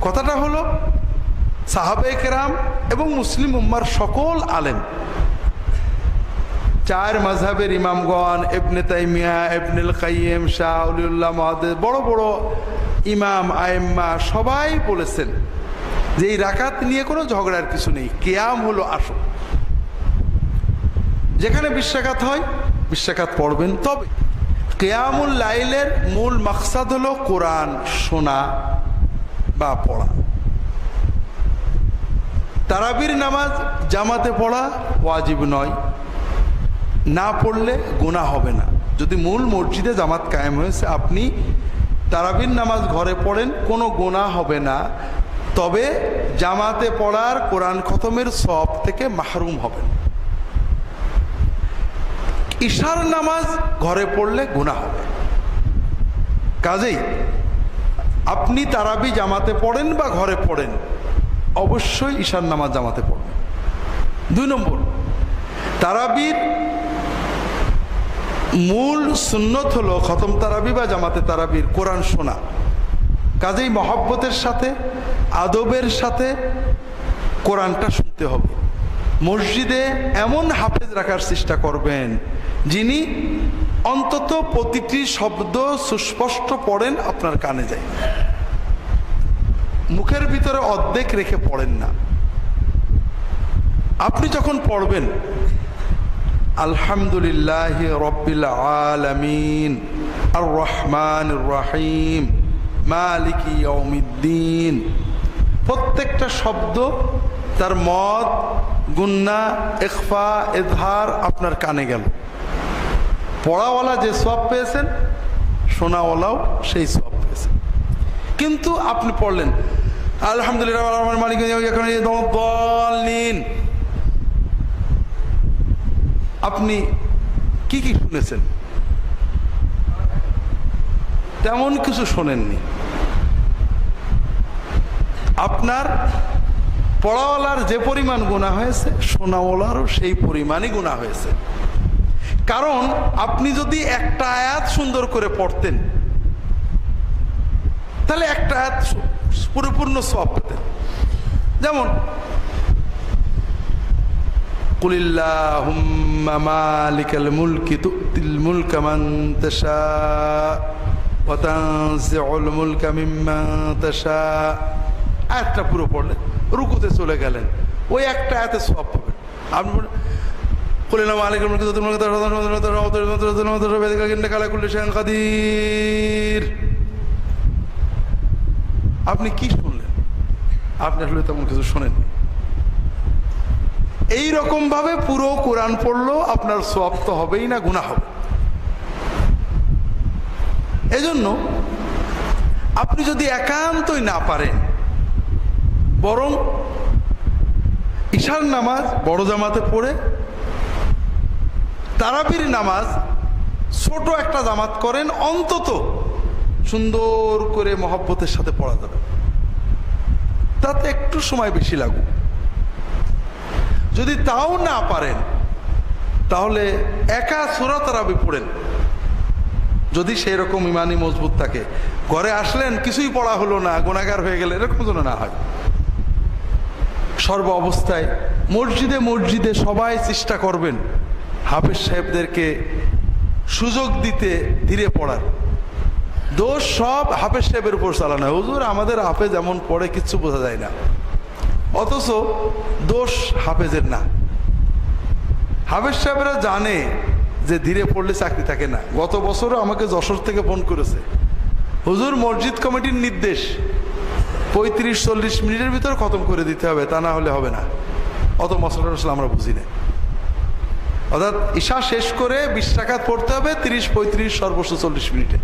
কথাটা হলো সাহাবায়ে কেরাম এবং মুসলিম উম্মার সকল আলেম, চার মাযহাবের ইমামগণ, ইবনে তাইমিয়া, ইবনুল কাইয়িম, শাহ ওলিউল্লাহ মুহাদ্দিস, বড় বড় ইমাম আইম্মা সবাই বলেছেন যে এই রাকাত নিয়ে কোনো ঝগড়ার কিছু নেই। কিয়াম হলো আসল। যেখানে 20 রাকাত হয় 20 রাকাত পড়বেন। তবে কিয়ামুল লাইলের মূল মাকসাদ হলো কোরআন শোনা বা পড়া। তারাবির নামাজ জামাতে পড়া ওয়াজিব নয়, না পড়লে গুনাহ হবে না। যদি মূল মসজিদে জামাত কায়েম হয়েছে, আপনি তারাবির নামাজ ঘরে পড়েন, কোনো গুনাহ হবে না। তবে জামাতে পড়ার কোরআন খতমের সওয়াব থেকে মাহরুম হবেন। ইশার নামাজ ঘরে পড়লে গুনাহ হবে। কাজেই আপনি তারাবি জামাতে পড়েন বা ঘরে পড়েন, অবশ্যই ইশার নামাজ জামাতে পড়বেন। 2 নম্বর, তারাবির মূল সুন্নত হলো খতম তারাবি বা জামাতে তারাবির কোরআন শোনা। কাজেই মহব্বতের সাথে, আদবের সাথে কোরআনটা শুনতে হবে। মসজিদে এমন হাফেজ রাখার চেষ্টা করবেন যিনি অন্তত প্রতিটি শব্দ সুস্পষ্ট পড়েন, আপনার কানে যায়। মুখের ভিতরে অর্ধেক রেখে পড়েন না। আপনি যখন পড়বেন আলহামদুলিল্লাহি রাব্বিল আলামিন আর রহমানির রহিম মালিকি ইয়াউমিদ্দিন, প্রত্যেকটা শব্দ তার মদ, গুন্না, ইখফা, ইজহার আপনার কানে গেল। পড়াওয়ালা যে সওয়াব পেয়েছেন, শোনাওয়ালাও সেই সওয়াব পেয়েছেন। কিন্তু আপনি পড়লেন আলহামদুলিল্লাহ মালিকি ইয়াউমিদ্দিন, আপনি কি কি শুনেছেন? তেমন কিছু শোনেননি। আপনার পড়াওয়ালার যে পরিমাণ গুনাহ হয়েছে, শোনাওয়ালারও সেই পরিমাণই গুনাহ হয়েছে। কারণ আপনি যদি একটা আয়াত সুন্দর করে পড়তেন, তাহলে একটা আয়াত পরিপূর্ণ সওয়াব পেতেন। যেমন কুলিল্লাহুম্মা মালিকাল মুলকি তুতিল মুলকা মান তাশা ওয়া তানজিউল মুলকা মিম্মান তাশা, আয়াতটা পুরো পড়লেন, রুকুতে চলে গেলেন, ওই একটা আয়াতে সওয়াব পাবেন। আপনি কুলিল্লাহু মালিকাল মুলকি তুতিল মুলকা ইন্নাকা আলা কুল্লি শাইইন কাদির। আপনি কি শুনলেন? আপনি আসলে তেমন কিছু শোনেন। এই রকম ভাবে পুরো কোরআন পড়লো, আপনার সওয়াব তো হবেই না, গুনাহ হবে। এজন্য আপনি যদি একান্তই না পারেন, বরং ইশার নামাজ বড় জামাতে পড়ে, তারাবির নামাজ ছোট একটা জামাত করেন, অন্তত সুন্দর করে মহব্বতের সাথে পড়া যাবে। তাতে একটু সময় বেশি লাগুক। যদি তাও না পারেন, তাহলে একা সূরা তারাবি পড়েন। যদি সেই রকম ইমানি মজবুত থাকে, ঘরে আসলেন কিছুই পড়া হলো না, গুনাহগার হয়ে গেলে, এরকম যেন না হয়। সর্ব অবস্থায় মসজিদে মসজিদে সবাই চেষ্টা করবেন হাফেজ সাহেবদেরকে সুযোগ দিতে ধীরে পড়ার। দোষ সব হাফেজ সাহেবের উপর চালানো হয়। হুজুর আমাদের হাফেজ এমন পড়ে কিচ্ছু বোঝা যায় না, অথচ দোষ হাফেজের না। হাফেজ সাহেবরা জানে যে ধীরে পড়লে চাকরি থাকে না। গত বছরও আমাকে যশোর থেকে ফোন করেছে, হুজুর মসজিদ কমিটির নির্দেশ 35-40 মিনিটের ভিতর খতম করে দিতে হবে, তা না হলে হবে না। অত মশলা টসলা আমরা বুঝি না। অর্থাৎ ঈশা শেষ করে 20 রাকাত পড়তে হবে 30-35 সর্বোচ্চ 40 মিনিটে।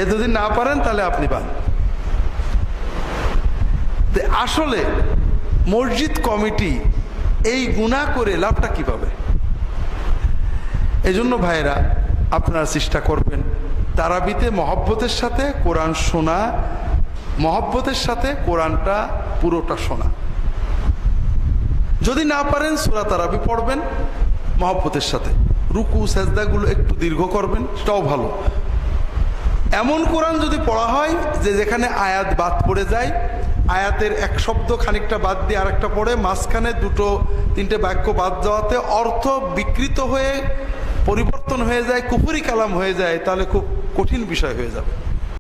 এ যদি না পারেন তাহলে আপনি পান। আসলে মসজিদ কমিটি এই গুনাহ করে লাভটা কি পাবে? এই জন্য ভাইরা আপনারা চেষ্টা করবেন তারাবিতে মহব্বতের সাথে কোরআন শোনা, মহব্বতের সাথে কোরআনটা পুরোটা শোনা। যদি না পারেন সূরা তারাবি পড়বেন মহব্বতের সাথে, রুকু সেজদাগুলো একটু দীর্ঘ করবেন, সেটাও ভালো। এমন কোরআন যদি পড়া হয় যে যেখানে আয়াত বাদ পড়ে যায়, আয়াতের এক শব্দ খানিকটা বাদ দিয়ে আরেকটা পড়ে, মাঝখানে দুটো তিনটে বাক্য বাদ যাওয়াতে অর্থ বিকৃত হয়ে পরিবর্তন হয়ে যায়, কুফরি কালাম হয়ে যায়, তাহলে খুব কঠিন বিষয় হয়ে যাবে।